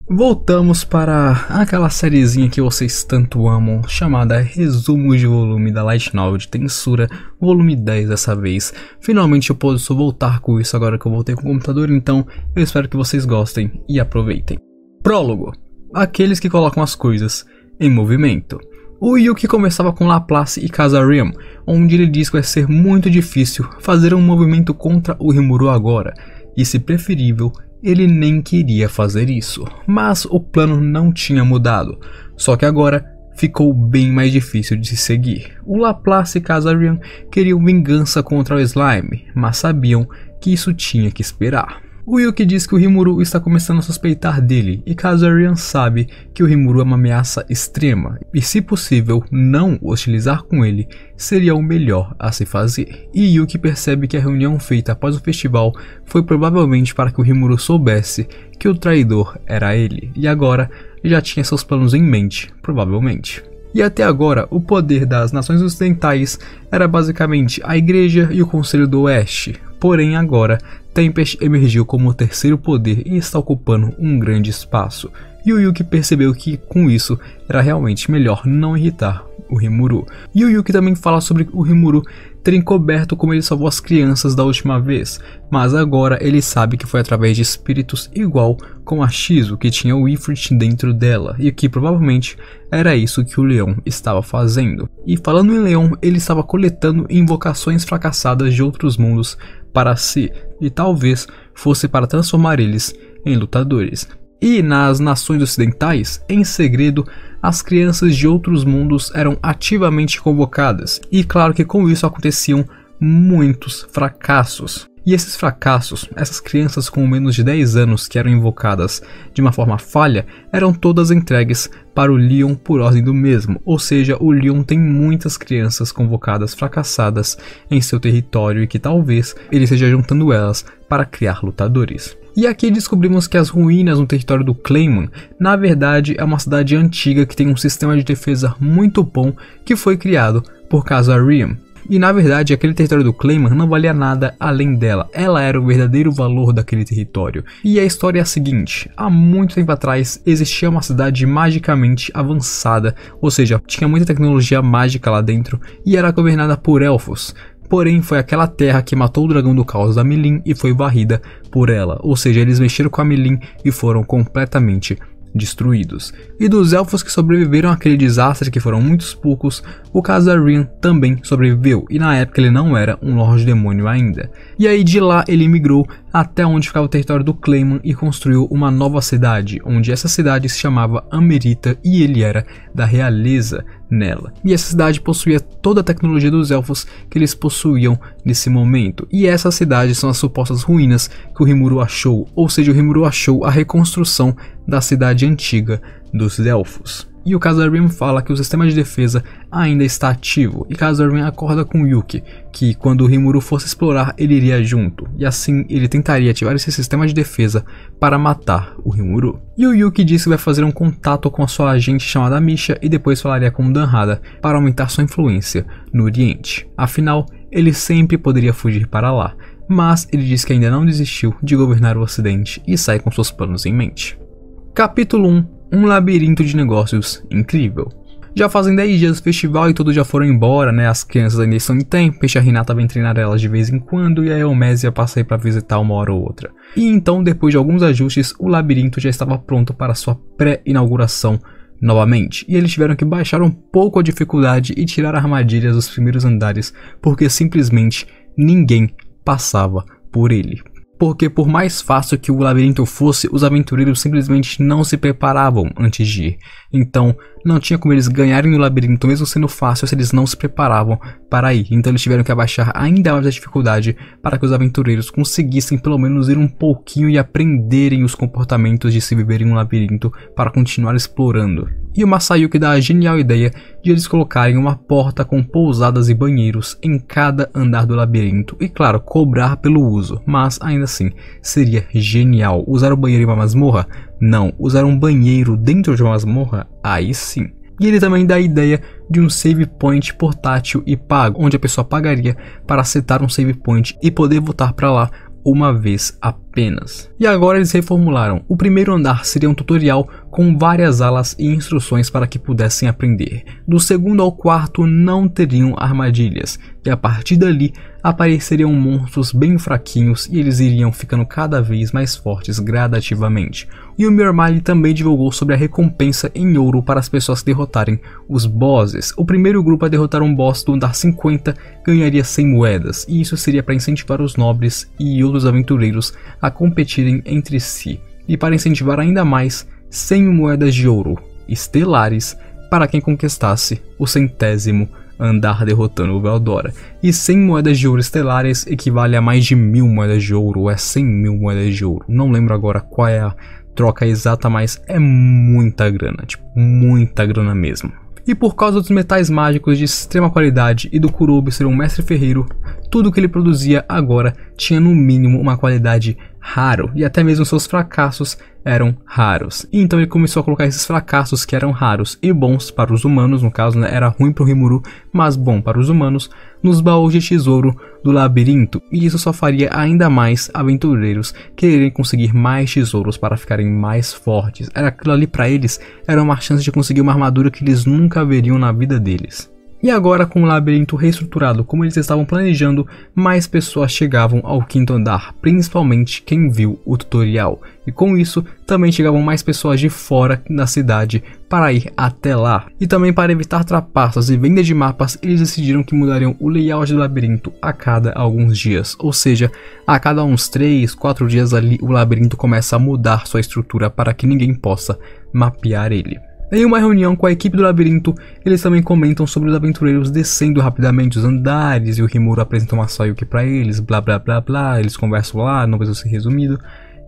Voltamos para aquela sériezinha que vocês tanto amam, chamada Resumo de Volume da Light Novel de Tensura, volume 10 dessa vez. Finalmente eu posso voltar com isso agora que eu voltei com o computador, então eu espero que vocês gostem e aproveitem. Prólogo. Aqueles que colocam as coisas em movimento. O Yuki conversava com Laplace e Kazarian, onde ele diz que vai ser muito difícil fazer um movimento contra o Rimuru agora, e se preferível, ele nem queria fazer isso, mas o plano não tinha mudado, só que agora ficou bem mais difícil de se seguir. O Laplace e Kazarian queriam vingança contra o Slime, mas sabiam que isso tinha que esperar. O Yuki diz que o Rimuru está começando a suspeitar dele, e Kazarian sabe que o Rimuru é uma ameaça extrema, e se possível não hostilizar com ele seria o melhor a se fazer. E Yuki percebe que a reunião feita após o festival foi provavelmente para que o Rimuru soubesse que o traidor era ele, e agora já tinha seus planos em mente, provavelmente. E até agora, o poder das nações ocidentais era basicamente a Igreja e o Conselho do Oeste. Porém agora, Tempest emergiu como o terceiro poder e está ocupando um grande espaço. E o Yuki percebeu que com isso era realmente melhor não irritar o Rimuru. E o Yuki também fala sobre o Rimuru ter encoberto como ele salvou as crianças da última vez, mas agora ele sabe que foi através de espíritos igual com a Shizu, que tinha o Ifrit dentro dela, e que provavelmente era isso que o leão estava fazendo. E falando em leão, ele estava coletando invocações fracassadas de outros mundos para si, e talvez fosse para transformar eles em lutadores. E nas nações ocidentais, em segredo, as crianças de outros mundos eram ativamente convocadas, e claro que com isso aconteciam muitos fracassos. E esses fracassos, essas crianças com menos de 10 anos que eram invocadas de uma forma falha, eram todas entregues para o Leon por ordem do mesmo, ou seja, o Leon tem muitas crianças convocadas fracassadas em seu território e que talvez ele esteja juntando elas para criar lutadores. E aqui descobrimos que as ruínas no território do Clayman, na verdade é uma cidade antiga que tem um sistema de defesa muito bom que foi criado por Kazarian. E na verdade aquele território do Clayman não valia nada além dela, ela era o verdadeiro valor daquele território. E a história é a seguinte: há muito tempo atrás existia uma cidade magicamente avançada, ou seja, tinha muita tecnologia mágica lá dentro e era governada por elfos. Porém, foi aquela terra que matou o dragão do caos da Milin e foi varrida por ela, ou seja, eles mexeram com a Milin e foram completamente destruídos. E dos elfos que sobreviveram àquele desastre, que foram muitos poucos, o Kazarian também sobreviveu, e na época ele não era um Lorde Demônio ainda. E aí de lá ele migrou até onde ficava o território do Clayman e construiu uma nova cidade, onde essa cidade se chamava Amerita e ele era da realeza nela. E essa cidade possuía toda a tecnologia dos elfos que eles possuíam nesse momento. E essas cidades são as supostas ruínas que o Rimuru achou, ou seja, o Rimuru achou a reconstrução da cidade antiga dos elfos. E o Kazarian fala que o sistema de defesa ainda está ativo, e Kazarian acorda com Yuki, que quando o Rimuru fosse explorar ele iria junto, e assim ele tentaria ativar esse sistema de defesa para matar o Rimuru. E o Yuki disse que vai fazer um contato com a sua agente chamada Misha e depois falaria com Danhada para aumentar sua influência no Oriente. Afinal, ele sempre poderia fugir para lá, mas ele disse que ainda não desistiu de governar o Ocidente e sai com seus planos em mente. Capítulo 1. Um labirinto de negócios incrível. Já fazem 10 dias do festival e todos já foram embora, né? As crianças ainda estão em Tempest, a Hinata vem treinar elas de vez em quando e a Elmésia passa aí para visitar uma hora ou outra. E então, depois de alguns ajustes, o labirinto já estava pronto para sua pré-inauguração novamente. E eles tiveram que baixar um pouco a dificuldade e tirar armadilhas dos primeiros andares, porque simplesmente ninguém passava por ele. Porque por mais fácil que o labirinto fosse, os aventureiros simplesmente não se preparavam antes de ir. Então não tinha como eles ganharem no labirinto mesmo sendo fácil se eles não se preparavam para ir. Então eles tiveram que abaixar ainda mais a dificuldade para que os aventureiros conseguissem pelo menos ir um pouquinho e aprenderem os comportamentos de se viver em um labirinto para continuar explorando. E o Masayuki dá a genial ideia de eles colocarem uma porta com pousadas e banheiros em cada andar do labirinto e claro, cobrar pelo uso, mas ainda assim seria genial. Usar o banheiro em uma masmorra? Não. Usar um banheiro dentro de uma masmorra? Aí sim. E ele também dá a ideia de um save point portátil e pago, onde a pessoa pagaria para setar um save point e poder voltar para lá uma vez apenas. E agora eles reformularam. O primeiro andar seria um tutorial com várias alas e instruções para que pudessem aprender. Do segundo ao quarto não teriam armadilhas, e a partir dali apareceriam monstros bem fraquinhos e eles iriam ficando cada vez mais fortes gradativamente. E o Myrmidon também divulgou sobre a recompensa em ouro para as pessoas derrotarem os bosses. O primeiro grupo a derrotar um boss do andar 50 ganharia 100 moedas, e isso seria para incentivar os nobres e outros aventureiros a competirem entre si. E para incentivar ainda mais, 100 moedas de ouro estelares para quem conquistasse o 100º andar derrotando o Veldora. E 100 moedas de ouro estelares equivale a mais de 1000 moedas de ouro, ou é 100.000 moedas de ouro. Não lembro agora qual é a troca exata, mas é muita grana, tipo, muita grana mesmo. E por causa dos metais mágicos de extrema qualidade e do Kurobe ser um mestre ferreiro, tudo que ele produzia agora tinha no mínimo uma qualidade raro, e até mesmo seus fracassos eram raros. E então ele começou a colocar esses fracassos que eram raros e bons para os humanos, no caso, né, era ruim para o Rimuru, mas bom para os humanos, nos baús de tesouro do labirinto, e isso só faria ainda mais aventureiros quererem conseguir mais tesouros para ficarem mais fortes. Era aquilo ali para eles, era uma chance de conseguir uma armadura que eles nunca veriam na vida deles. E agora, com o labirinto reestruturado como eles estavam planejando, mais pessoas chegavam ao 5º andar, principalmente quem viu o tutorial. E com isso, também chegavam mais pessoas de fora da cidade para ir até lá. E também para evitar trapaças e venda de mapas, eles decidiram que mudariam o layout do labirinto a cada alguns dias. Ou seja, a cada uns 3, 4 dias ali, o labirinto começa a mudar sua estrutura para que ninguém possa mapear ele. Em uma reunião com a equipe do labirinto, eles também comentam sobre os aventureiros descendo rapidamente os andares, e o Rimuru apresenta uma Sayuki para eles, blá blá blá blá, eles conversam lá, não precisa ser resumido.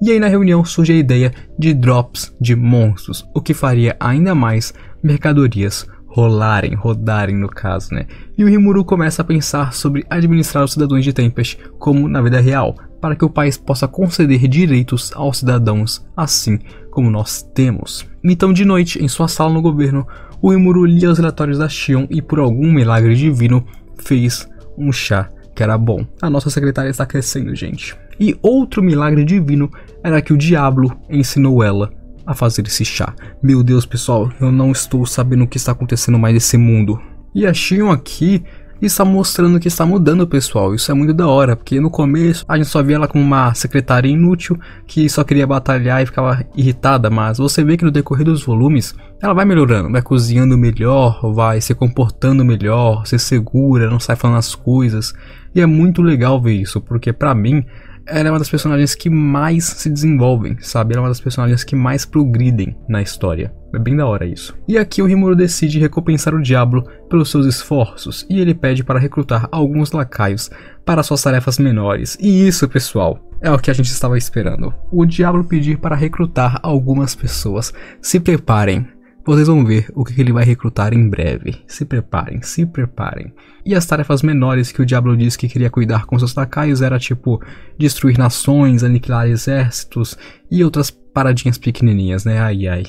E aí na reunião surge a ideia de drops de monstros, o que faria ainda mais mercadorias rodarem no caso, né? E o Rimuru começa a pensar sobre administrar os cidadãos de Tempest como na vida real, para que o país possa conceder direitos aos cidadãos, assim como nós temos. Então, de noite, em sua sala no governo, o Rimuru lia os relatórios da Shion e, por algum milagre divino, fez um chá que era bom. A nossa secretária está crescendo, gente. E outro milagre divino era que o Diablo ensinou ela a fazer esse chá. Meu Deus, pessoal, eu não estou sabendo o que está acontecendo mais nesse mundo. E a Shion aqui está mostrando que está mudando, pessoal. Isso é muito da hora, porque no começo a gente só via ela como uma secretária inútil que só queria batalhar e ficava irritada, mas você vê que no decorrer dos volumes ela vai melhorando, vai cozinhando melhor, vai se comportando melhor, ser segura, não sai falando as coisas. E é muito legal ver isso, porque pra mim ela é uma das personagens que mais se desenvolvem, sabe? Ela é uma das personagens que mais progridem na história. É bem da hora isso. E aqui o Rimuru decide recompensar o Diablo pelos seus esforços, e ele pede para recrutar alguns lacaios para suas tarefas menores. E isso, pessoal, é o que a gente estava esperando. O Diablo pedir para recrutar algumas pessoas. Se preparem. Vocês vão ver o que ele vai recrutar em breve. Se preparem, se preparem. E as tarefas menores que o Diablo disse que queria cuidar com seus lacaios era tipo destruir nações, aniquilar exércitos e outras paradinhas pequenininhas, né? Ai ai.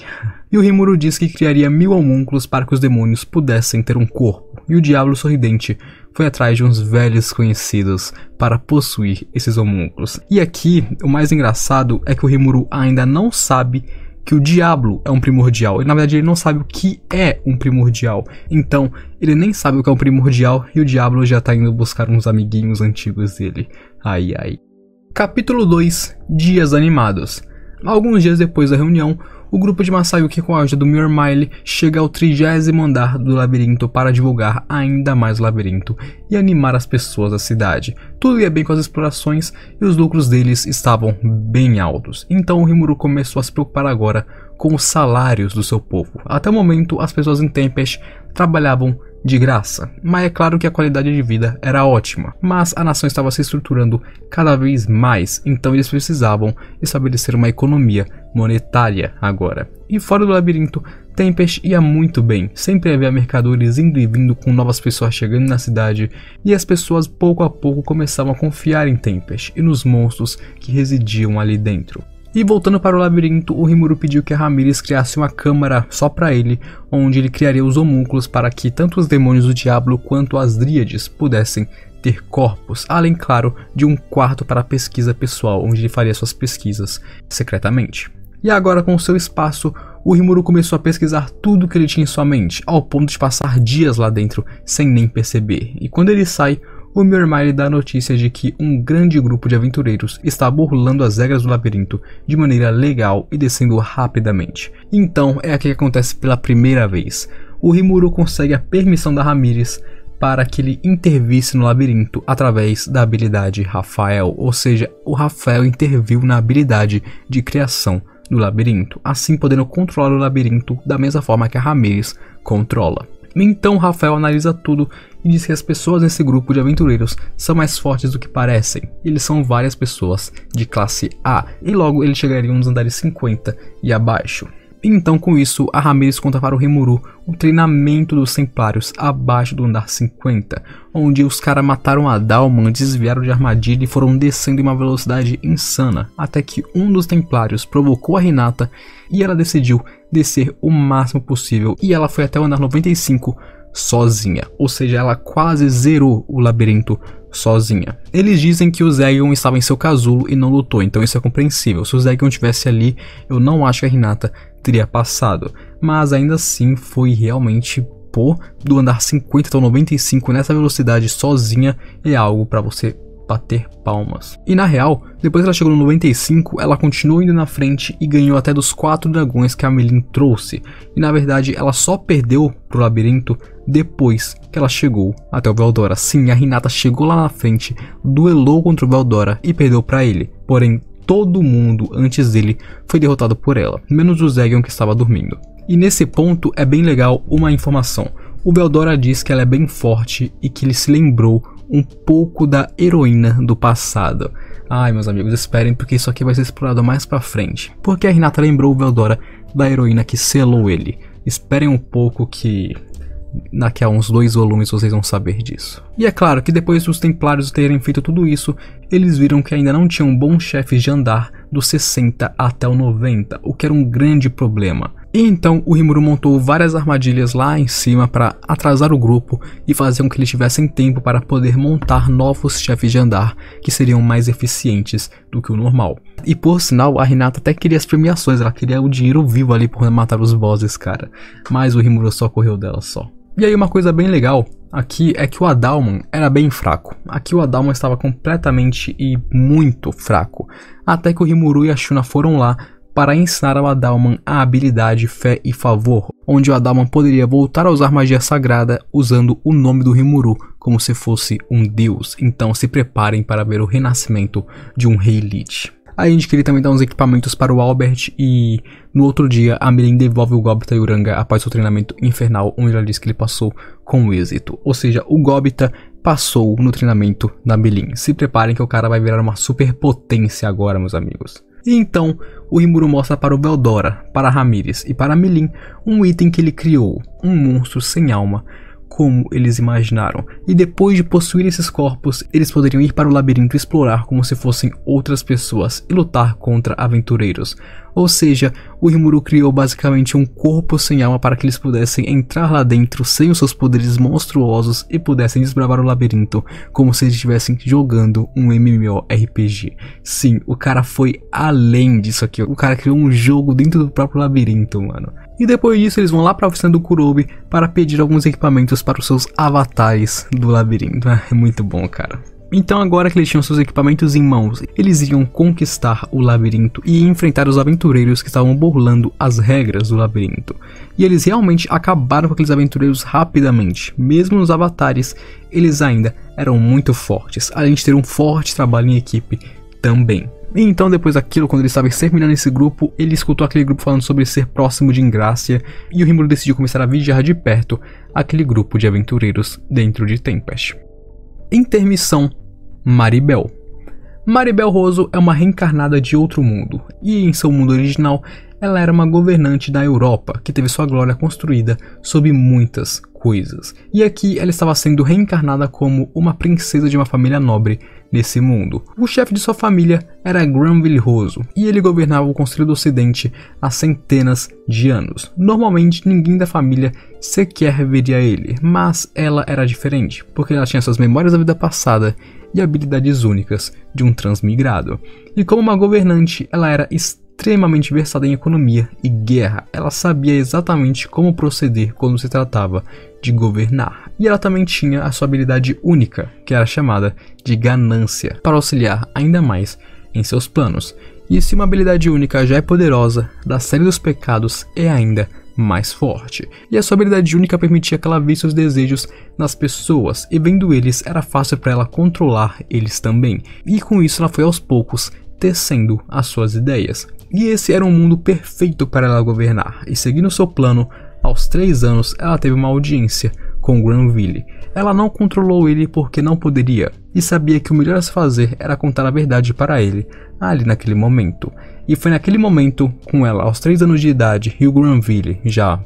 E o Rimuru disse que criaria 1000 homúnculos para que os demônios pudessem ter um corpo. E o Diablo sorridente foi atrás de uns velhos conhecidos para possuir esses homúnculos. E aqui, o mais engraçado é que o Rimuru ainda não sabe que o Diablo é um primordial. Na verdade, ele não sabe o que é um primordial. Então, ele nem sabe o que é um primordial e o Diablo já tá indo buscar uns amiguinhos antigos dele. Ai, ai. Capítulo 2. Dias animados. Alguns dias depois da reunião, o grupo de Masayuki com a ajuda do Myrmidon chega ao 30º andar do labirinto para divulgar ainda mais o labirinto e animar as pessoas da cidade. Tudo ia bem com as explorações e os lucros deles estavam bem altos. Então o Rimuru começou a se preocupar agora com os salários do seu povo. Até o momento, as pessoas em Tempest trabalhavam de graça, mas é claro que a qualidade de vida era ótima, mas a nação estava se estruturando cada vez mais, então eles precisavam estabelecer uma economia monetária agora. E fora do labirinto, Tempest ia muito bem, sempre havia mercadores indo e vindo com novas pessoas chegando na cidade, e as pessoas pouco a pouco começavam a confiar em Tempest e nos monstros que residiam ali dentro. E voltando para o labirinto, o Rimuru pediu que a Ramírez criasse uma câmara só para ele, onde ele criaria os homúnculos para que tanto os demônios do Diablo quanto as dríades pudessem ter corpos, além, claro, de um quarto para pesquisa pessoal, onde ele faria suas pesquisas secretamente. E agora, com seu espaço, o Rimuru começou a pesquisar tudo que ele tinha em sua mente, ao ponto de passar dias lá dentro sem nem perceber. E quando ele sai, o Miramar lhe dá a notícia de que um grande grupo de aventureiros está burlando as regras do labirinto de maneira legal e descendo rapidamente. Então é aqui que acontece pela primeira vez. O Rimuru consegue a permissão da Ramírez para que ele intervisse no labirinto através da habilidade Rafael, ou seja, o Rafael interviu na habilidade de criação do labirinto, assim podendo controlar o labirinto da mesma forma que a Ramírez controla. Então Rafael analisa tudo e diz que as pessoas nesse grupo de aventureiros são mais fortes do que parecem. Eles são várias pessoas de classe A e logo eles chegariam nos andares 50 e abaixo. Então com isso a Ramírez conta para o Rimuru o treinamento dos Templários abaixo do andar 50, onde os caras mataram a Dalman, desviaram de armadilha e foram descendo em uma velocidade insana, até que um dos Templários provocou a Hinata e ela decidiu descer o máximo possível e ela foi até o andar 95 sozinha, ou seja, ela quase zerou o labirinto sozinha. Eles dizem que o Zegion estava em seu casulo e não lutou, então isso é compreensível. Se o Zegion estivesse ali, eu não acho que a Hinata teria passado, mas ainda assim foi realmente, pô, do andar 50 até o 95 nessa velocidade sozinha é algo para você bater palmas. E na real, depois que ela chegou no 95, ela continuou indo na frente e ganhou até dos 4 dragões que a Milim trouxe. E na verdade, ela só perdeu pro labirinto depois que ela chegou até o Veldora. Sim, a Hinata chegou lá na frente, duelou contra o Veldora e perdeu para ele. Porém, todo mundo antes dele foi derrotado por ela, menos o Zegion que estava dormindo. E nesse ponto é bem legal uma informação. O Veldora diz que ela é bem forte e que ele se lembrou um pouco da heroína do passado. Ai, meus amigos, esperem porque isso aqui vai ser explorado mais pra frente. Porque a Hinata lembrou o Veldora da heroína que selou ele. Esperem um pouco que daqui a uns 2 volumes vocês vão saber disso. E é claro que depois dos Templários terem feito tudo isso, eles viram que ainda não tinham bons chefes de andar do 60 até o 90, o que era um grande problema. E então o Rimuru montou várias armadilhas lá em cima para atrasar o grupo e fazer com que eles tivessem tempo para poder montar novos chefes de andar que seriam mais eficientes do que o normal. E por sinal, a Hinata até queria as premiações, ela queria o dinheiro vivo ali por matar os bosses, cara. Mas o Rimuru só correu dela só. E aí uma coisa bem legal aqui é que o Adalman era bem fraco. Aqui o Adalman estava completamente e muito fraco. Até que o Rimuru e a Shuna foram lá para ensinar ao Adalman a habilidade Fé e Favor, onde o Adalman poderia voltar a usar magia sagrada usando o nome do Rimuru como se fosse um deus. Então se preparem para ver o renascimento de um Rei Lich. Aí a gente queria também dar uns equipamentos para o Albert e no outro dia a Milim devolve o Gobita e Uranga após o treinamento infernal, onde ela diz que ele passou com êxito. Ou seja, o Gobita passou no treinamento da Milim. Se preparem que o cara vai virar uma superpotência agora, meus amigos. E então o Rimuru mostra para o Veldora, para a Ramírez e para a Milim um item que ele criou, um monstro sem alma, como eles imaginaram. E depois de possuir esses corpos, eles poderiam ir para o labirinto e explorar como se fossem outras pessoas e lutar contra aventureiros. Ou seja, o Rimuru criou basicamente um corpo sem alma para que eles pudessem entrar lá dentro sem os seus poderes monstruosos e pudessem desbravar o labirinto como se eles estivessem jogando um MMORPG. Sim, o cara foi além disso aqui, o cara criou um jogo dentro do próprio labirinto, mano. E depois disso eles vão lá para a oficina do Kurobe para pedir alguns equipamentos para os seus avatares do labirinto. É muito bom, cara. Então agora que eles tinham seus equipamentos em mãos, eles iriam conquistar o labirinto e enfrentar os aventureiros que estavam burlando as regras do labirinto. E eles realmente acabaram com aqueles aventureiros rapidamente. Mesmo nos avatares, eles ainda eram muito fortes, além de ter um forte trabalho em equipe também. E então depois daquilo, quando ele estava exterminando esse grupo, ele escutou aquele grupo falando sobre ser próximo de Ingrácia, e o Rimuru decidiu começar a vigiar de perto aquele grupo de aventureiros dentro de Tempest. Intermissão: Maribel. Maribel Roso é uma reencarnada de outro mundo, e em seu mundo original ela era uma governante da Europa, que teve sua glória construída sob muitas coisas. E aqui ela estava sendo reencarnada como uma princesa de uma família nobre nesse mundo. O chefe de sua família era Granville Rosso, e ele governava o Conselho do Ocidente há centenas de anos. Normalmente ninguém da família sequer veria ele, mas ela era diferente, porque ela tinha suas memórias da vida passada e habilidades únicas de um transmigrado. E como uma governante, ela era extremamente versada em economia e guerra. Ela sabia exatamente como proceder quando se tratava de governar. E ela também tinha a sua habilidade única, que era chamada de ganância, para auxiliar ainda mais em seus planos. E se uma habilidade única já é poderosa, da série dos pecados é ainda mais forte. E a sua habilidade única permitia que ela visse os desejos nas pessoas, e vendo eles era fácil para ela controlar eles também. E com isso ela foi aos poucos tecendo as suas ideias. E esse era um mundo perfeito para ela governar, e seguindo seu plano, aos 3 anos ela teve uma audiência com Granville. Ela não controlou ele porque não poderia, e sabia que o melhor a se fazer era contar a verdade para ele, ali naquele momento. E foi naquele momento, com ela aos 3 anos de idade e o Granville já,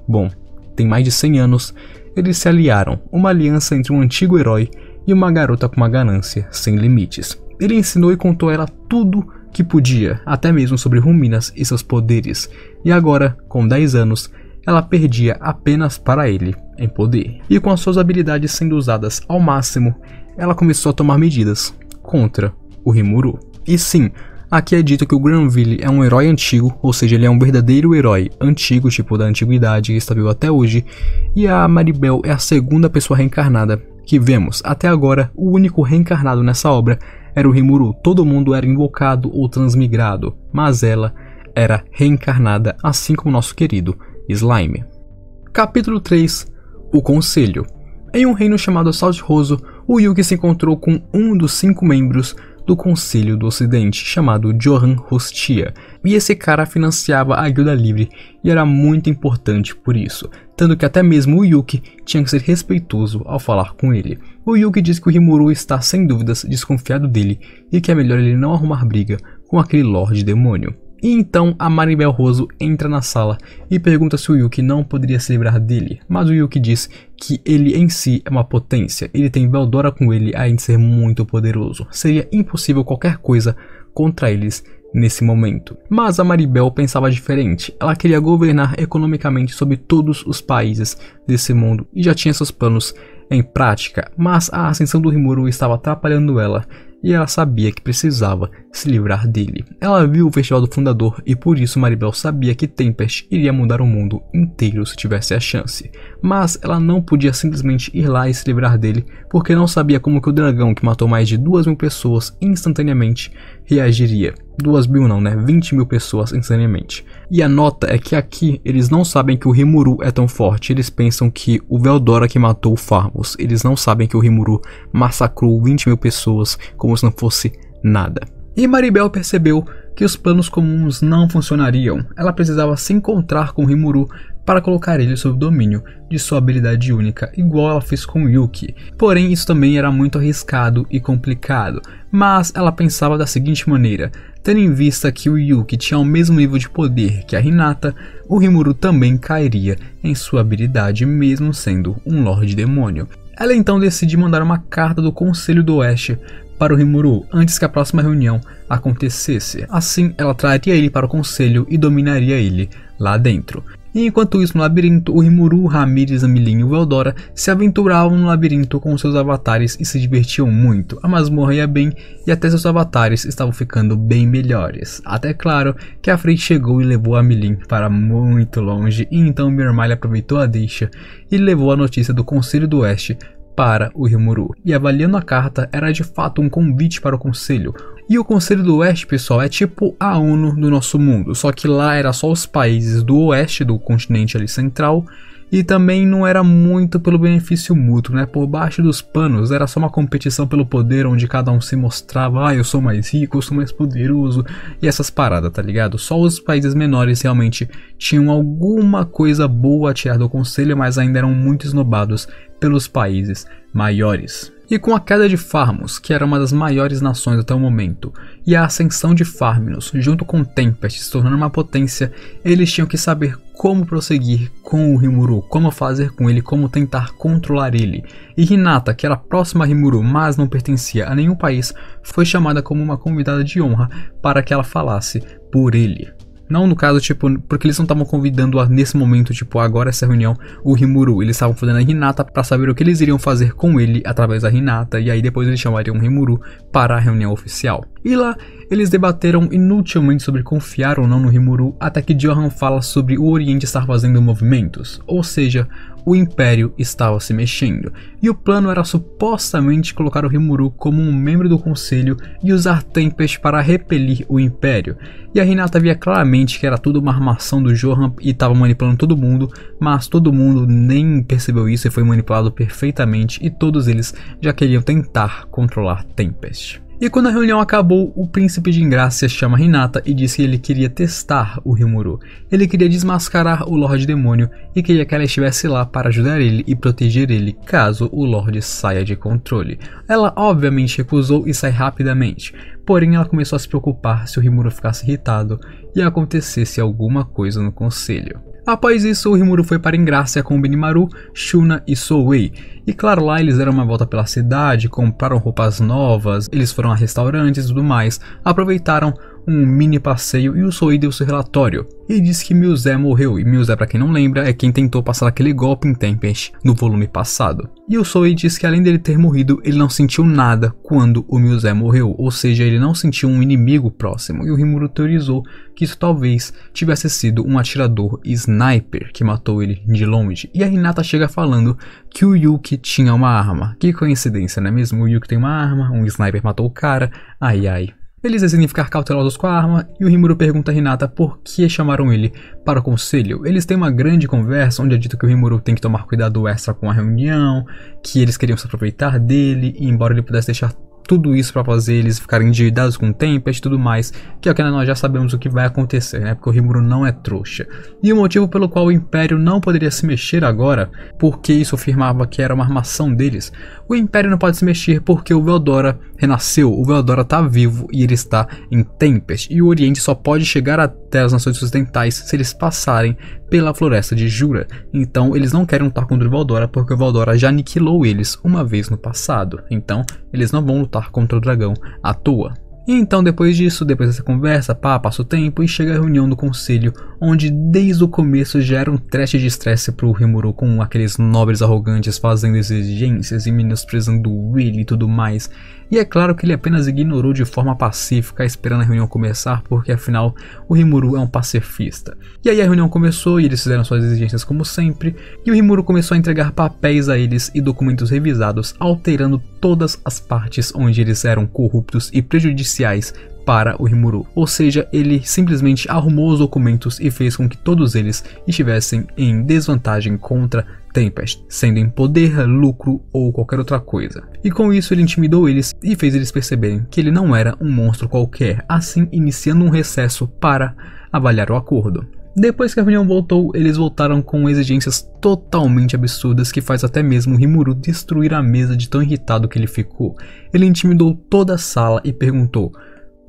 tem mais de 100 anos, eles se aliaram, uma aliança entre um antigo herói e uma garota com uma ganância sem limites. Ele ensinou e contou a ela tudo que podia, até mesmo sobre Ruminas e seus poderes, e agora, com 10 anos, ela perdia apenas para ele em poder. E com as suas habilidades sendo usadas ao máximo, ela começou a tomar medidas contra o Rimuru. E sim, aqui é dito que o Granville é um herói antigo, ou seja, ele é um verdadeiro herói antigo, tipo da antiguidade, que está vivo até hoje, e a Maribel é a segunda pessoa reencarnada que vemos. Até agora, o único reencarnado nessa obra era o Rimuru. Todo mundo era invocado ou transmigrado, mas ela era reencarnada, assim como nosso querido Slime. Capítulo 3. O Conselho. Em um reino chamado Salt Rosso, o Yuki se encontrou com um dos 5 membros do Conselho do Ocidente, chamado Johan Hostia, e esse cara financiava a Guilda Livre e era muito importante por isso, tanto que até mesmo o Yuki tinha que ser respeitoso ao falar com ele. O Yuki diz que o Rimuru está sem dúvidas desconfiado dele e que é melhor ele não arrumar briga com aquele Lorde Demônio. E então a Maribel Rosso entra na sala e pergunta se o Yuki não poderia se livrar dele, mas o Yuki diz que ele em si é uma potência, ele tem Veldora com ele além de ser muito poderoso, seria impossível qualquer coisa contra eles nesse momento. Mas a Maribel pensava diferente, ela queria governar economicamente sobre todos os países desse mundo e já tinha seus planos em prática, mas a ascensão do Rimuru estava atrapalhando ela. E ela sabia que precisava se livrar dele. Ela viu o Festival do Fundador e por isso Maribel sabia que Tempest iria mudar o mundo inteiro se tivesse a chance. Mas ela não podia simplesmente ir lá e se livrar dele, porque não sabia como que o dragão que matou mais de 2.000 pessoas instantaneamente reagiria. 2.000 não, né? 20.000 pessoas instantaneamente. E a nota é que aqui eles não sabem que o Rimuru é tão forte, eles pensam que o Veldora que matou o Farmos. Eles não sabem que o Rimuru massacrou 20.000 pessoas como se não fosse nada. E Maribel percebeu que os planos comuns não funcionariam. Ela precisava se encontrar com o Rimuru para colocar ele sob o domínio de sua habilidade única, igual ela fez com Yuki. Porém, isso também era muito arriscado e complicado, mas ela pensava da seguinte maneira: tendo em vista que o Yuki tinha o mesmo nível de poder que a Hinata, o Rimuru também cairia em sua habilidade mesmo sendo um Lorde Demônio. Ela então decide mandar uma carta do Conselho do Oeste para o Rimuru antes que a próxima reunião acontecesse. Assim, ela traria ele para o conselho e dominaria ele lá dentro. E enquanto isso, no labirinto, o Rimuru, Ramírez, Amilin e o Veldora se aventuravam no labirinto com seus avatares e se divertiam muito. A masmorra ia bem e até seus avatares estavam ficando bem melhores. Até claro que a Frey chegou e levou a Amilin para muito longe, e então Mirmyle aproveitou a deixa e levou a notícia do Conselho do Oeste para o Rimuru. E avaliando a carta, era de fato um convite para o conselho. E o Conselho do Oeste, pessoal, é tipo a ONU do nosso mundo, só que lá era só os países do oeste do continente ali central, e também não era muito pelo benefício mútuo, né? Por baixo dos panos era só uma competição pelo poder, onde cada um se mostrava: eu sou mais rico, eu sou mais poderoso, e essas paradas, tá ligado? Só os países menores realmente tinham alguma coisa boa a tirar do conselho, mas ainda eram muito esnobados pelos países maiores. E com a queda de Farmos, que era uma das maiores nações até o momento, e a ascensão de Farminus, junto com Tempest se tornando uma potência, eles tinham que saber como prosseguir com o Rimuru, como fazer com ele, como tentar controlar ele. E Hinata, que era próxima a Rimuru, mas não pertencia a nenhum país, foi chamada como uma convidada de honra para que ela falasse por ele. Não no caso, tipo, porque eles não estavam convidando nesse momento, tipo, agora essa reunião, o Rimuru. Eles estavam fazendo a Hinata para saber o que eles iriam fazer com ele através da Hinata. E aí depois eles chamariam o Rimuru para a reunião oficial. E lá, eles debateram inutilmente sobre confiar ou não no Rimuru, até que Johan fala sobre o Oriente estar fazendo movimentos. Ou seja, o Império estava se mexendo. E o plano era supostamente colocar o Rimuru como um membro do Conselho e usar Tempest para repelir o Império. E a Hinata via claramente que era tudo uma armação do Johan e estava manipulando todo mundo, mas todo mundo nem percebeu isso e foi manipulado perfeitamente, e todos eles já queriam tentar controlar Tempest. E quando a reunião acabou, o príncipe de Ingrácia chama Hinata e diz que ele queria testar o Rimuru. Ele queria desmascarar o Lorde Demônio e queria que ela estivesse lá para ajudar ele e proteger ele caso o Lorde saia de controle. Ela obviamente recusou e sai rapidamente, porém ela começou a se preocupar se o Rimuru ficasse irritado e acontecesse alguma coisa no conselho. Após isso, o Rimuru foi para Ingrácia com Benimaru, Shuna e Souei. E claro, lá eles deram uma volta pela cidade, compraram roupas novas, eles foram a restaurantes e tudo mais, aproveitaram um mini passeio e o Souei deu seu relatório. E disse que Milzé morreu, e Milzé, pra quem não lembra, é quem tentou passar aquele golpe em Tempest no volume passado. E o Souei disse que além dele ter morrido, ele não sentiu nada quando o Milzé morreu, ou seja, ele não sentiu um inimigo próximo, e o Rimuru teorizou que isso talvez tivesse sido um atirador sniper que matou ele de longe. E a Hinata chega falando que o Yuki tinha uma arma. Que coincidência, não é mesmo? O Yuki tem uma arma, um sniper matou o cara, ai ai. Eles decidem ficar cautelosos com a arma e o Rimuru pergunta a Hinata por que chamaram ele para o conselho. Eles têm uma grande conversa onde é dito que o Rimuru tem que tomar cuidado extra com a reunião, que eles queriam se aproveitar dele, e embora ele pudesse deixar tudo isso para fazer eles ficarem endividados com Tempest e tudo mais, que é o que nós já sabemos o que vai acontecer, né? Porque o Rimuru não é trouxa. E o motivo pelo qual o Império não poderia se mexer agora, porque isso afirmava que era uma armação deles. O Império não pode se mexer porque o Veldora renasceu, o Veldora está vivo e ele está em Tempest. E o Oriente só pode chegar até as Nações Ocidentais se eles passarem pela Floresta de Jura. Então eles não querem lutar contra o Veldora porque o Veldora já aniquilou eles uma vez no passado. Então eles não vão lutar contra o dragão à toa. E então depois disso, depois dessa conversa, passa o tempo e chega a reunião do conselho, onde desde o começo já era um teste de estresse pro Rimuru com aqueles nobres arrogantes fazendo exigências e menosprezando ele e tudo mais. E é claro que ele apenas ignorou de forma pacífica, esperando a reunião começar, porque afinal o Rimuru é um pacifista. E aí a reunião começou e eles fizeram suas exigências como sempre, e o Rimuru começou a entregar papéis a eles e documentos revisados, alterando todas as partes onde eles eram corruptos e prejudiciais para o Rimuru. Ou seja, ele simplesmente arrumou os documentos e fez com que todos eles estivessem em desvantagem contra Tempest, sendo em poder, lucro ou qualquer outra coisa. E com isso ele intimidou eles e fez eles perceberem que ele não era um monstro qualquer, assim iniciando um recesso para avaliar o acordo. Depois que a reunião voltou, eles voltaram com exigências totalmente absurdas que faz até mesmo o Rimuru destruir a mesa de tão irritado que ele ficou. Ele intimidou toda a sala e perguntou: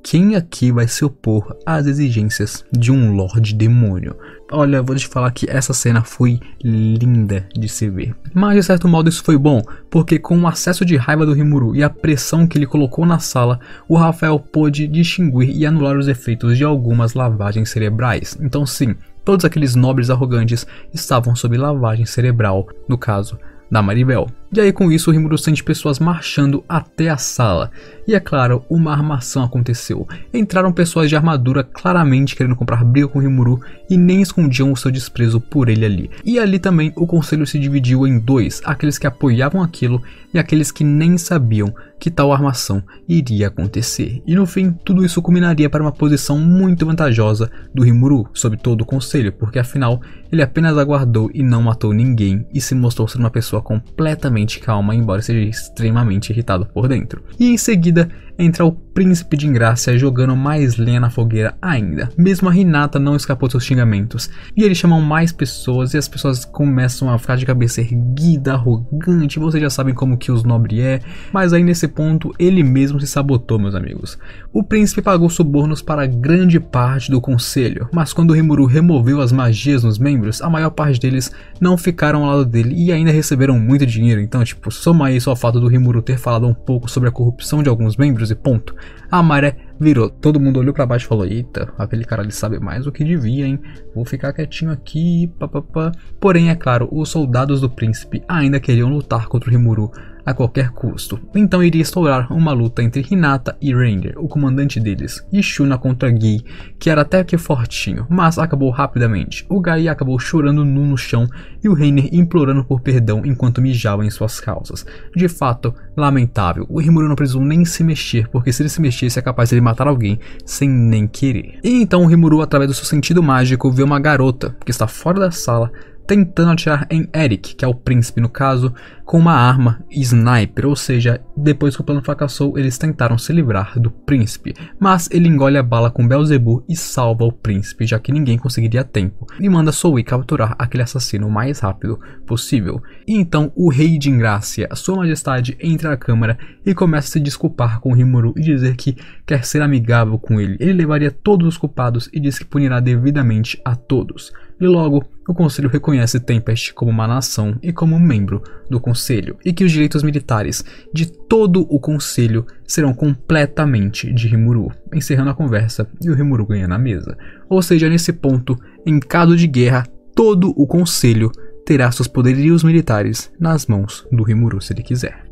quem aqui vai se opor às exigências de um Lorde Demônio? Olha, vou te falar que essa cena foi linda de se ver. Mas de certo modo isso foi bom, porque com o acesso de raiva do Rimuru e a pressão que ele colocou na sala, o Rafael pôde distinguir e anular os efeitos de algumas lavagens cerebrais. Então sim, todos aqueles nobres arrogantes estavam sob lavagem cerebral, no caso da Maribel. E aí com isso o Rimuru sente pessoas marchando até a sala. E é claro, uma armação aconteceu. Entraram pessoas de armadura claramente querendo comprar briga com o Rimuru e nem escondiam o seu desprezo por ele ali. E ali também o conselho se dividiu em dois, aqueles que apoiavam aquilo e aqueles que nem sabiam que tal armação iria acontecer. E no fim, tudo isso culminaria para uma posição muito vantajosa do Rimuru sobre todo o conselho, porque afinal ele apenas aguardou e não matou ninguém e se mostrou ser uma pessoa completamente calma, embora seja extremamente irritado por dentro. E em seguida entra o príncipe de Ingrácia jogando mais lenha na fogueira ainda. Mesmo a Hinata não escapou de seus xingamentos. E eles chamam mais pessoas e as pessoas começam a ficar de cabeça erguida, arrogante. Vocês já sabem como que os nobres é. Mas aí nesse ponto ele mesmo se sabotou, meus amigos. O príncipe pagou subornos para grande parte do conselho. Mas quando o Rimuru removeu as magias nos membros, a maior parte deles não ficaram ao lado dele e ainda receberam muito dinheiro. Então tipo, soma isso ao fato do Rimuru ter falado um pouco sobre a corrupção de alguns membros e ponto. A maré virou. Todo mundo olhou pra baixo e falou: eita, aquele cara ali sabe mais do que devia, hein? Vou ficar quietinho aqui, papapá. Porém, é claro, os soldados do príncipe ainda queriam lutar contra o Rimuru a qualquer custo. Então iria estourar uma luta entre Hinata e Reiner, o comandante deles, e Shuna contra Guy, que era até que fortinho, mas acabou rapidamente. O Guy acabou chorando nu no chão e o Reiner implorando por perdão enquanto mijava em suas calças. De fato, lamentável. O Rimuru não precisou nem se mexer, porque se ele se mexesse é capaz de ele matar alguém sem nem querer. E então o Rimuru, através do seu sentido mágico, vê uma garota que está fora da sala tentando atirar em Eric, que é o príncipe no caso, com uma arma sniper, ou seja, depois que o plano fracassou, eles tentaram se livrar do príncipe, mas ele engole a bala com Beelzebub e salva o príncipe, já que ninguém conseguiria a tempo, e manda Zoe capturar aquele assassino o mais rápido possível. E então o rei de Ingrácia, sua majestade, entra na câmara e começa a se desculpar com o Rimuru e dizer que quer ser amigável com ele. Ele levaria todos os culpados e diz que punirá devidamente a todos. E logo, o conselho reconhece Tempest como uma nação e como membro do conselho, e que os direitos militares de todo o conselho serão completamente de Rimuru, encerrando a conversa e o Rimuru ganha na mesa. Ou seja, nesse ponto, em caso de guerra, todo o conselho terá seus poderios militares nas mãos do Rimuru se ele quiser.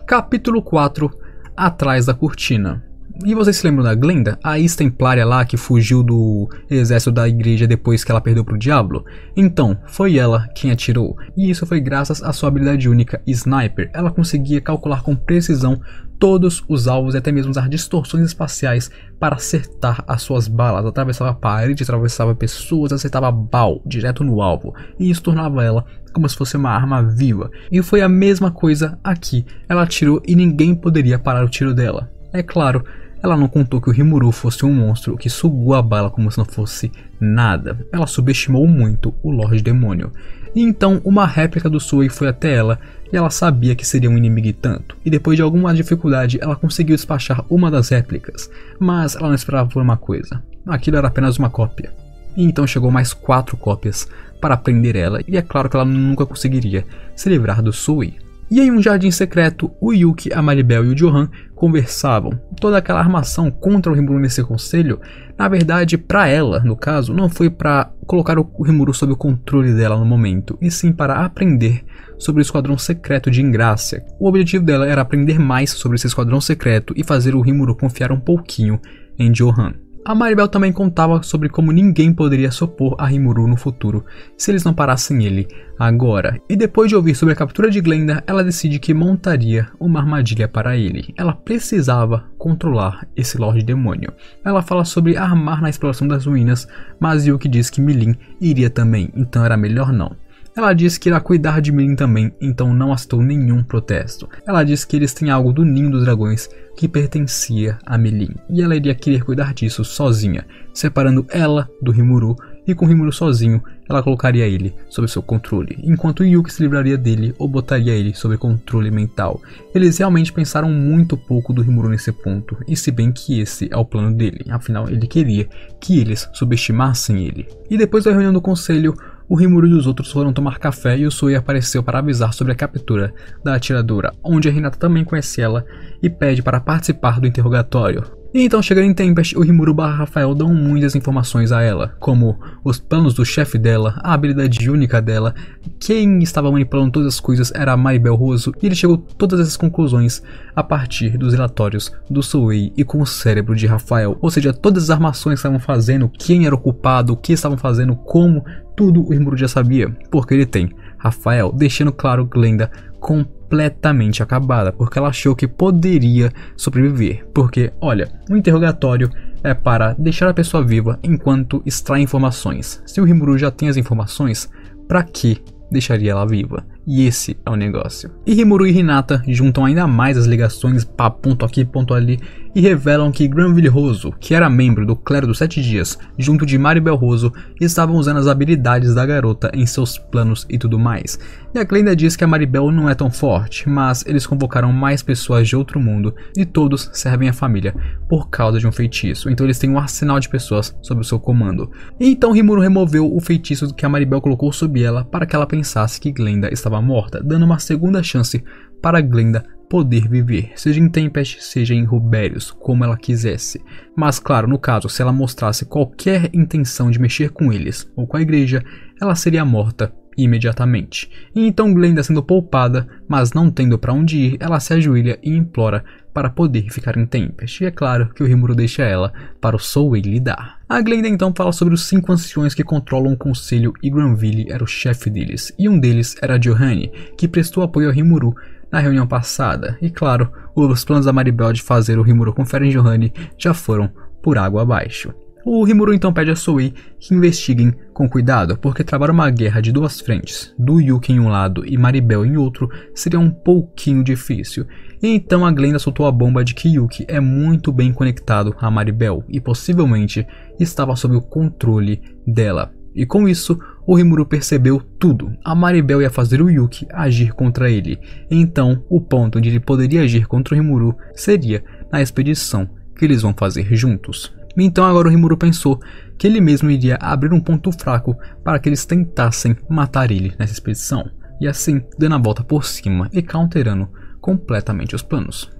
Capítulo 4 – Atrás da Cortina. E vocês se lembram da Glenda, a ex-templária lá que fugiu do exército da igreja depois que ela perdeu pro diabo? Então, foi ela quem atirou, e isso foi graças à sua habilidade única Sniper. Ela conseguia calcular com precisão todos os alvos e até mesmo usar distorções espaciais para acertar as suas balas. Atravessava a parede, atravessava pessoas, acertava bal direto no alvo, e isso tornava ela como se fosse uma arma viva. E foi a mesma coisa aqui, ela atirou e ninguém poderia parar o tiro dela. É claro, ela não contou que o Rimuru fosse um monstro que sugou a bala como se não fosse nada. Ela subestimou muito o Lorde Demônio. E então uma réplica do Zoe foi até ela e ela sabia que seria um inimigo e tanto. E depois de alguma dificuldade ela conseguiu despachar uma das réplicas. Mas ela não esperava por uma coisa. Aquilo era apenas uma cópia. E então chegou mais 4 cópias para prender ela. E é claro que ela nunca conseguiria se livrar do Zoe. E em um jardim secreto, o Yuki, a Maribel e o Johan conversavam. Toda aquela armação contra o Rimuru nesse conselho, na verdade, para ela, no caso, não foi para colocar o Rimuru sob o controle dela no momento, e sim para aprender sobre o esquadrão secreto de Ingrácia. O objetivo dela era aprender mais sobre esse esquadrão secreto e fazer o Rimuru confiar um pouquinho em Johan. A Maribel também contava sobre como ninguém poderia se opor a Rimuru no futuro, se eles não parassem ele agora. E depois de ouvir sobre a captura de Glenda, ela decide que montaria uma armadilha para ele. Ela precisava controlar esse Lorde Demônio. Ela fala sobre armar na exploração das ruínas, mas Yuki diz que Milin iria também, então era melhor não. Ela diz que irá cuidar de Milin também, então não aceitou nenhum protesto. Ela diz que eles têm algo do Ninho dos Dragões que pertencia a Milin, e ela iria querer cuidar disso sozinha, separando ela do Rimuru, e com o Rimuru sozinho, ela colocaria ele sob seu controle, enquanto Yuki se livraria dele ou botaria ele sob controle mental. Eles realmente pensaram muito pouco do Rimuru nesse ponto, e se bem que esse é o plano dele, afinal ele queria que eles subestimassem ele. E depois da reunião do conselho, o Rimuru e os outros foram tomar café e o Zoe apareceu para avisar sobre a captura da atiradora, onde a Hinata também conhece ela e pede para participar do interrogatório. E então, chegando em Tempest, o Rimuru e Rafael dão muitas informações a ela, como os planos do chefe dela, a habilidade única dela, quem estava manipulando todas as coisas era a Maribel Roso, e ele chegou a todas essas conclusões a partir dos relatórios do Zoe e com o cérebro de Rafael, ou seja, todas as armações que estavam fazendo, quem era o culpado, o que estavam fazendo, como, tudo o Rimuru já sabia, porque ele tem Rafael, deixando claro Glenda completamente acabada, porque ela achou que poderia sobreviver, porque, olha, um interrogatório é para deixar a pessoa viva enquanto extrai informações. Se o Rimuru já tem as informações, para que deixaria ela viva? E esse é o negócio. E Rimuru e Hinata juntam ainda mais as ligações, pá, ponto aqui, ponto ali, e revelam que Granville Rosso, que era membro do clero dos 7 dias, junto de Maribel Rosso, estavam usando as habilidades da garota em seus planos e tudo mais. E a Glenda diz que a Maribel não é tão forte, mas eles convocaram mais pessoas de outro mundo e todos servem a família por causa de um feitiço, então eles têm um arsenal de pessoas sob o seu comando. E então Rimuru removeu o feitiço que a Maribel colocou sob ela para que ela pensasse que Glenda estava morta, dando uma segunda chance para Glenda poder viver, seja em Tempest, seja em Rubérios, como ela quisesse. Mas claro, no caso, se ela mostrasse qualquer intenção de mexer com eles ou com a igreja, ela seria morta imediatamente. E então Glenda, sendo poupada, mas não tendo para onde ir, ela se ajoelha e implora para poder ficar em Tempest. E é claro que o Rimuru deixa ela para o Souei lidar. A Glenda então fala sobre os 5 anciões que controlam o conselho e Granville era o chefe deles, e um deles era Johanne, que prestou apoio ao Rimuru na reunião passada. E claro, os planos da Maribel de fazer o Rimuru confiar em Johanne já foram por água abaixo. O Rimuru então pede a Souei que investiguem com cuidado, porque travar uma guerra de 2 frentes, do Yuki em um lado e Maribel em outro, seria um pouquinho difícil. E então a Glenda soltou a bomba de que Yuki é muito bem conectado a Maribel e possivelmente estava sob o controle dela. E com isso, o Rimuru percebeu tudo. A Maribel ia fazer o Yuki agir contra ele. Então, o ponto onde ele poderia agir contra o Rimuru seria na expedição que eles vão fazer juntos. Então agora o Rimuru pensou que ele mesmo iria abrir um ponto fraco para que eles tentassem matar ele nessa expedição, e assim dando a volta por cima e counterando completamente os planos.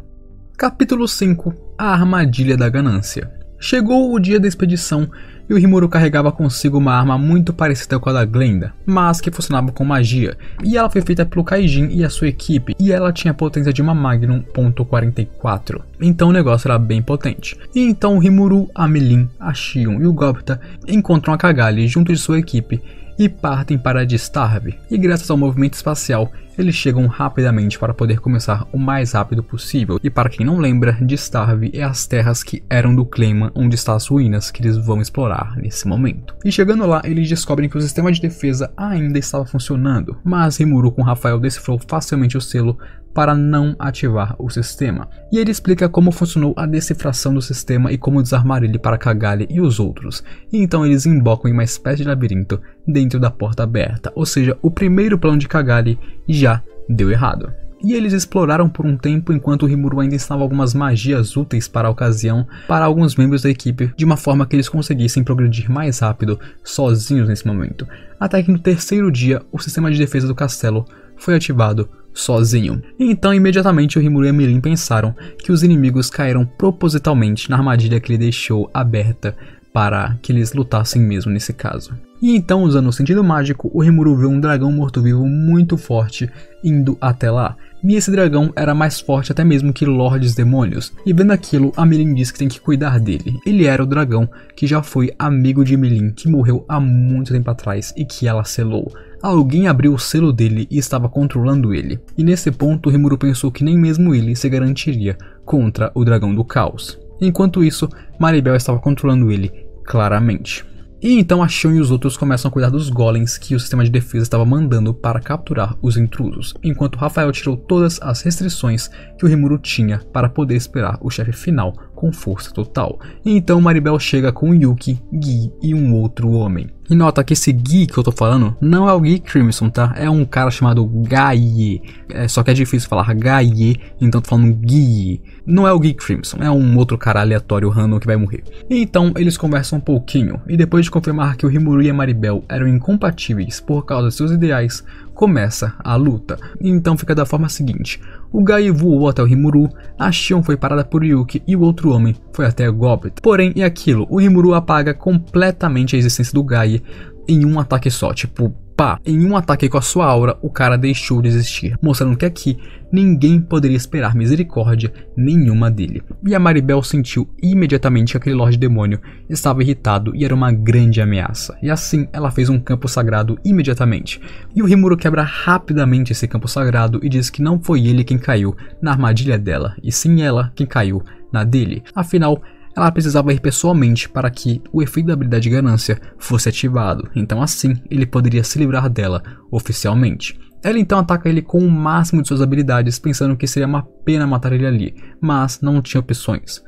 Capítulo 5 – A Armadilha da Ganância. Chegou o dia da expedição e o Rimuru carregava consigo uma arma muito parecida com a da Glenda, mas que funcionava com magia, e ela foi feita pelo Kaijin e a sua equipe, e ela tinha a potência de uma Magnum .44, então o negócio era bem potente. E então o Rimuru, a Melin, a Shion e o Gobta encontram a Cagalli junto de sua equipe e partem para Distarve, e graças ao movimento espacial, eles chegam rapidamente para poder começar o mais rápido possível. E para quem não lembra, Distarve é as terras que eram do Clayman, onde estão as ruínas que eles vão explorar nesse momento. E chegando lá, eles descobrem que o sistema de defesa ainda estava funcionando, mas Rimuru com Rafael decifrou facilmente o selo para não ativar o sistema. E ele explica como funcionou a decifração do sistema e como desarmar ele para Cagalli e os outros. E então eles embocam em uma espécie de labirinto dentro da porta aberta, ou seja, o primeiro plano de Cagalli já deu errado. E eles exploraram por um tempo enquanto o Rimuru ainda ensinava algumas magias úteis para a ocasião para alguns membros da equipe, de uma forma que eles conseguissem progredir mais rápido sozinhos nesse momento. Até que no terceiro dia, o sistema de defesa do castelo foi ativado sozinho. E então imediatamente o Rimuru e a Melin pensaram que os inimigos caíram propositalmente na armadilha que ele deixou aberta para que eles lutassem mesmo nesse caso. E então, usando o sentido mágico, o Rimuru vê um dragão morto-vivo muito forte indo até lá. E esse dragão era mais forte até mesmo que Lordes Demônios. E vendo aquilo, a Melin diz que tem que cuidar dele. Ele era o dragão que já foi amigo de Melin, que morreu há muito tempo atrás e que ela selou. Alguém abriu o selo dele e estava controlando ele. E nesse ponto, o Rimuru pensou que nem mesmo ele se garantiria contra o dragão do caos. Enquanto isso, Maribel estava controlando ele claramente. E então a Shion e os outros começam a cuidar dos golems que o sistema de defesa estava mandando para capturar os intrusos, enquanto Rafael tirou todas as restrições que o Rimuru tinha para poder esperar o chefe final com força total. E então Maribel chega com Yuki, Gui e um outro homem. E nota que esse Gui que eu tô falando não é o Gui Crimson, tá? É um cara chamado Gaie. Só que é difícil falar Gaie, então tô falando Gui. Não é o Gui Crimson, é um outro cara aleatório random que vai morrer. E então eles conversam um pouquinho, e depois de confirmar que o Rimuru e a Maribel eram incompatíveis por causa de seus ideais, começa a luta. E então fica da forma seguinte: o Gaie voou até o Rimuru, a Shion foi parada por Yuki e o outro homem foi até Goblet. Porém, é aquilo, o Rimuru apaga completamente a existência do Gaie em um ataque só, tipo, pá, em um ataque com a sua aura, o cara deixou de existir, mostrando que aqui ninguém poderia esperar misericórdia nenhuma dele. E a Maribel sentiu imediatamente que aquele Lorde Demônio estava irritado e era uma grande ameaça, e assim ela fez um campo sagrado imediatamente. E o Rimuru quebra rapidamente esse campo sagrado e diz que não foi ele quem caiu na armadilha dela, e sim ela quem caiu na dele. Afinal, ela precisava ir pessoalmente para que o efeito da habilidade ganância fosse ativado, então assim ele poderia se livrar dela oficialmente. Ela então ataca ele com o máximo de suas habilidades, pensando que seria uma pena matar ele ali, mas não tinha opções.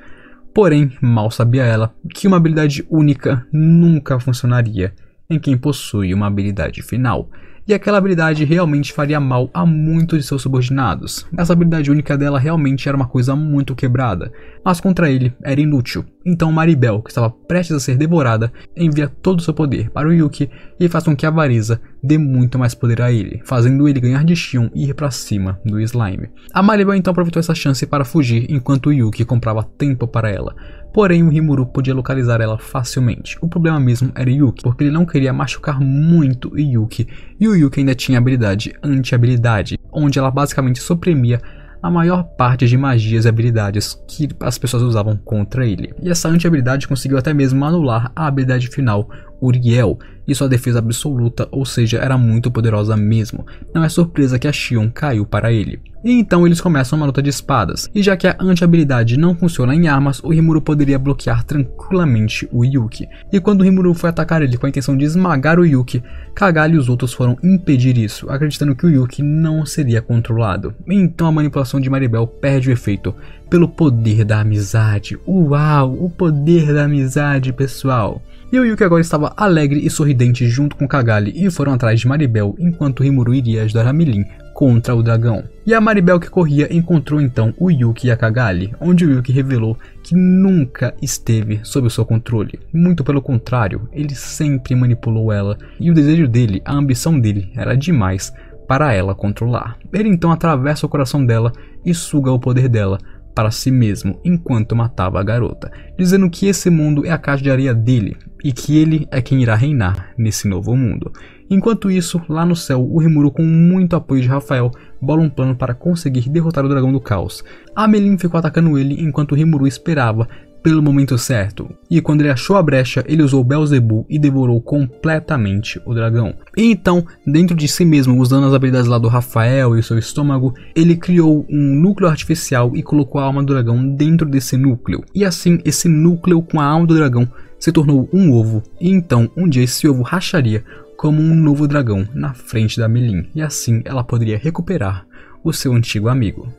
Porém, mal sabia ela que uma habilidade única nunca funcionaria em quem possui uma habilidade final. E aquela habilidade realmente faria mal a muitos de seus subordinados. Essa habilidade única dela realmente era uma coisa muito quebrada, mas contra ele era inútil. Então Maribel, que estava prestes a ser devorada, envia todo o seu poder para o Yuki e faz com que a Variza dê muito mais poder a ele, fazendo ele ganhar de Xion e ir para cima do slime. A Maribel então aproveitou essa chance para fugir enquanto o Yuki comprava tempo para ela. Porém, o Rimuru podia localizar ela facilmente. O problema mesmo era Yuki, porque ele não queria machucar muito o Yuki, e o Yuki ainda tinha habilidade anti-habilidade, onde ela basicamente suprimia a maior parte de magias e habilidades que as pessoas usavam contra ele. E essa anti-habilidade conseguiu até mesmo anular a habilidade final, Uriel, e sua defesa absoluta, ou seja, era muito poderosa mesmo. Não é surpresa que a Xion caiu para ele. E então eles começam uma luta de espadas, e já que a anti-habilidade não funciona em armas, o Rimuru poderia bloquear tranquilamente o Yuki. E quando o Rimuru foi atacar ele com a intenção de esmagar o Yuki, Cagalli e os outros foram impedir isso, acreditando que o Yuki não seria controlado. Então a manipulação de Maribel perde o efeito pelo poder da amizade. Uau, o poder da amizade, pessoal! E o Yuki agora estava alegre e sorridente junto com Cagalli e foram atrás de Maribel, enquanto o Rimuru iria ajudar a Milin contra o dragão. E a Maribel que corria encontrou então o Yuki e a Cagalli, onde o Yuki revelou que nunca esteve sob o seu controle. Muito pelo contrário, ele sempre manipulou ela e o desejo dele, a ambição dele, era demais para ela controlar. Ele então atravessa o coração dela e suga o poder dela para si mesmo enquanto matava a garota, dizendo que esse mundo é a caixa de areia dele e que ele é quem irá reinar nesse novo mundo. Enquanto isso, lá no céu, o Rimuru, com muito apoio de Rafael, bola um plano para conseguir derrotar o dragão do caos. A Melin ficou atacando ele enquanto o Rimuru esperava pelo momento certo, e quando ele achou a brecha, ele usou Beelzebub e devorou completamente o dragão. E então, dentro de si mesmo, usando as habilidades lá do Rafael e seu estômago, ele criou um núcleo artificial e colocou a alma do dragão dentro desse núcleo. E assim, esse núcleo com a alma do dragão se tornou um ovo, e então, um dia esse ovo racharia como um novo dragão na frente da Melin, e assim ela poderia recuperar o seu antigo amigo.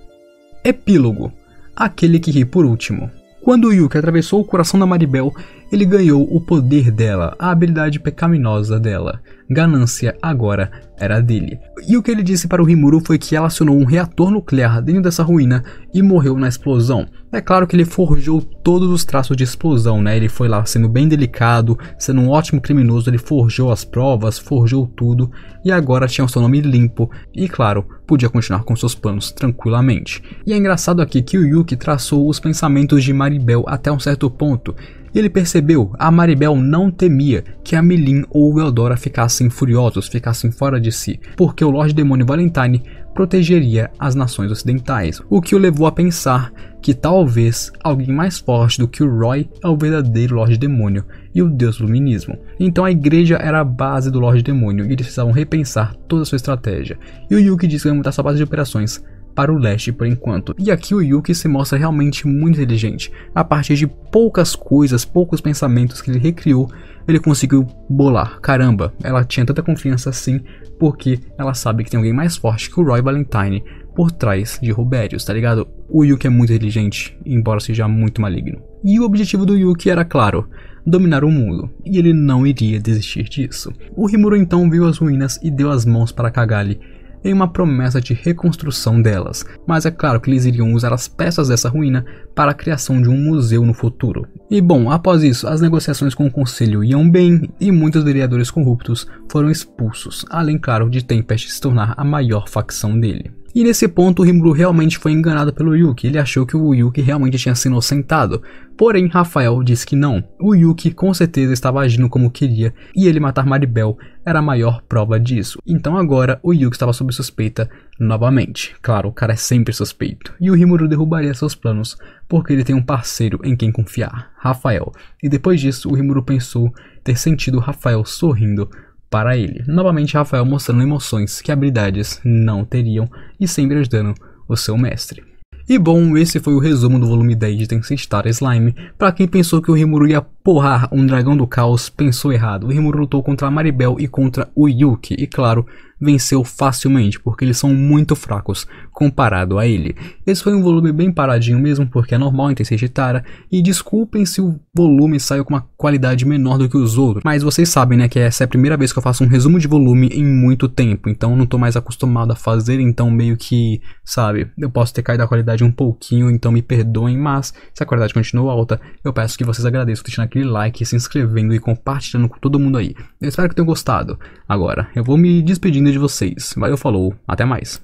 Epílogo. Aquele que ri por último. Quando o Yuki atravessou o coração da Maribel, ele ganhou o poder dela, a habilidade pecaminosa dela. Ganância agora era dele. E o que ele disse para o Rimuru foi que ela acionou um reator nuclear dentro dessa ruína e morreu na explosão. É claro que ele forjou todos os traços de explosão, né? Ele foi lá sendo bem delicado, sendo um ótimo criminoso, ele forjou as provas, forjou tudo e agora tinha o seu nome limpo e, claro, podia continuar com seus planos tranquilamente. E é engraçado aqui que o Yuki traçou os pensamentos de Maribel até um certo ponto. Ele percebeu, a Maribel não temia que a Milin ou o Eldora ficassem furiosos, ficassem fora de si, porque o Lorde Demônio Valentine protegeria as nações ocidentais, o que o levou a pensar que talvez alguém mais forte do que o Roy é o verdadeiro Lorde Demônio e o Deus do Luminismo. Então a igreja era a base do Lorde Demônio e eles precisavam repensar toda a sua estratégia. E o Yuki disse que vai mudar sua base de operações para o leste por enquanto. E aqui o Yuki se mostra realmente muito inteligente. A partir de poucas coisas, poucos pensamentos que ele recriou, ele conseguiu bolar. Caramba, ela tinha tanta confiança assim, porque ela sabe que tem alguém mais forte que o Roy Valentine por trás de Ruberius, tá ligado? O Yuki é muito inteligente, embora seja muito maligno. E o objetivo do Yuki era claro, dominar o mundo, e ele não iria desistir disso. O Rimuru então viu as ruínas e deu as mãos para Cagalli em uma promessa de reconstrução delas, mas é claro que eles iriam usar as peças dessa ruína para a criação de um museu no futuro. E bom, após isso, as negociações com o conselho iam bem e muitos vereadores corruptos foram expulsos, além claro de Tempest se tornar a maior facção dele. E nesse ponto o Rimuru realmente foi enganado pelo Yuki, ele achou que o Yuki realmente tinha se inocentado, porém Rafael disse que não, o Yuki com certeza estava agindo como queria e ele matar Maribel era a maior prova disso. Então agora o Yuki estava sob suspeita novamente, claro, o cara é sempre suspeito, e o Rimuru derrubaria seus planos porque ele tem um parceiro em quem confiar, Rafael, e depois disso o Rimuru pensou ter sentido Rafael sorrindo para ele. Novamente Rafael mostrando emoções que habilidades não teriam e sempre ajudando o seu mestre. E bom, esse foi o resumo do volume 10 de Tensei Star Slime. Para quem pensou que o Rimuru ia porrar um dragão do caos, pensou errado. O Rimuru lutou contra a Maribel e contra o Yuki e claro, venceu facilmente porque eles são muito fracos comparado a ele. Esse foi um volume bem paradinho mesmo, porque é normal em Tensei Chitara, e desculpem se o volume saiu com uma qualidade menor do que os outros, mas vocês sabem, né, que essa é a primeira vez que eu faço um resumo de volume em muito tempo, então eu não tô mais acostumado a fazer, então meio que, sabe, eu posso ter caído a qualidade um pouquinho, então me perdoem, mas se a qualidade continua alta, eu peço que vocês agradeçam deixando aquele like, se inscrevendo e compartilhando com todo mundo aí. Eu espero que tenham gostado. Agora, eu vou me despedindo de vocês. Valeu, falou, até mais.